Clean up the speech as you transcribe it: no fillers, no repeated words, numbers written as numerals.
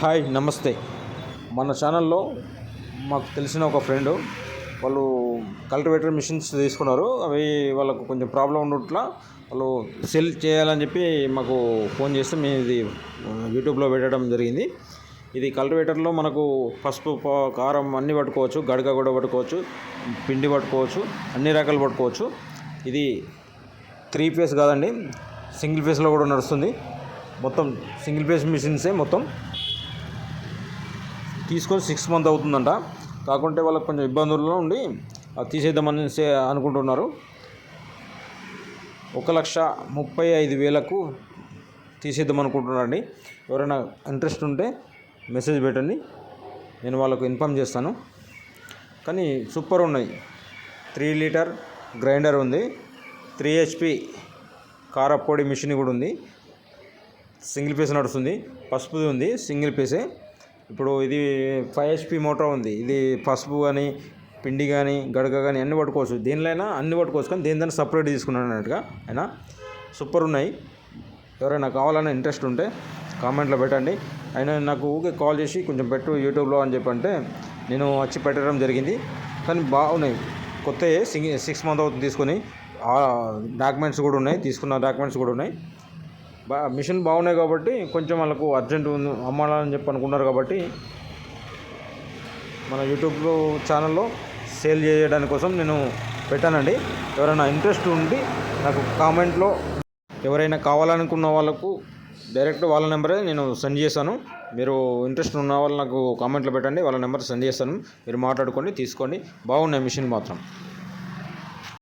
Hi నమస్తే. మన ఛానల్లో మాకు తెలిసిన ఒక ఫ్రెండ్ వాళ్ళు కల్టివేటర్ మిషన్స్ తీసుకున్నారు. అవి వాళ్ళకు కొంచెం ప్రాబ్లం ఉన్నట్ల వాళ్ళు సెల్ చేయాలని చెప్పి మాకు ఫోన్ చేస్తే మేము ఇది యూట్యూబ్లో పెట్టడం జరిగింది. ఇది కల్టివేటర్లో మనకు పసుపు కారం అన్నీ పట్టుకోవచ్చు, గడక కూడా పట్టుకోవచ్చు, పిండి పట్టుకోవచ్చు, అన్ని రకాలు పట్టుకోవచ్చు. ఇది 3 ఫేస్ కాదండి, సింగిల్ ఫేస్లో కూడా నడుస్తుంది. మొత్తం సింగిల్ ఫేస్ మిషన్సే. మొత్తం తీసుకొని 6 months అవుతుందంట. కాకుంటే వాళ్ళకి కొంచెం ఇబ్బందుల్లో ఉండి అది తీసేద్దామని అనుకుంటున్నారు. 1,35,000కు తీసేద్దాం అనుకుంటున్నారండి. ఎవరైనా ఇంట్రెస్ట్ ఉంటే మెసేజ్ పెట్టండి, నేను వాళ్ళకు ఇన్ఫామ్ చేస్తాను. కానీ సూపర్ ఉన్నాయి. 3 లీటర్ గ్రైండర్ ఉంది, 3 HP కారపొడి మిషన్ కూడా ఉంది. సింగిల్ పీస్ నడుస్తుంది. పసుపుది ఉంది, సింగిల్ పీసే. ఇప్పుడు ఇది 5 HP మోటార్ ఉంది. ఇది పసుపు కానీ, పిండి కానీ, గడక కానీ అన్నీ పట్టుకోవచ్చు. దేనిలైనా అన్నీ పట్టుకోవచ్చు. కానీ దేని సపరేట్ తీసుకున్నాను అన్నట్టుగా అయినా సూపర్ ఉన్నాయి. ఎవరైనా కావాలన్న ఇంట్రెస్ట్ ఉంటే కామెంట్లో పెట్టండి. అయినా నాకు ఊకే కాల్ చేసి కొంచెం పెట్టు యూట్యూబ్లో అని చెప్పంటే నేను వచ్చి పెట్టడం జరిగింది. కానీ బాగున్నాయి, కొత్తయే. 6 months అవుతుంది తీసుకొని. డాక్యుమెంట్స్ కూడా ఉన్నాయి, తీసుకున్న డాక్యుమెంట్స్ కూడా ఉన్నాయి. మిషన్ బాగున్నాయి కాబట్టి కొంచెం వాళ్ళకు అర్జెంట్ అమ్మాలని చెప్పి అనుకున్నారు కాబట్టి మన యూట్యూబ్లో ఛానల్లో సేల్ చేయడానికి కోసం నేను పెట్టానండి. ఎవరైనా ఇంట్రెస్ట్ ఉండి నాకు కామెంట్లో ఎవరైనా కావాలనుకున్న వాళ్ళకు డైరెక్ట్ వాళ్ళ నెంబరే నేను సెండ్ చేశాను. మీరు ఇంట్రెస్ట్ ఉన్న వాళ్ళు నాకు కామెంట్లో పెట్టండి, వాళ్ళ నెంబర్ సెండ్ చేస్తాను. మీరు మాట్లాడుకోండి, తీసుకోండి. బాగున్నాయి మిషన్ మాత్రం.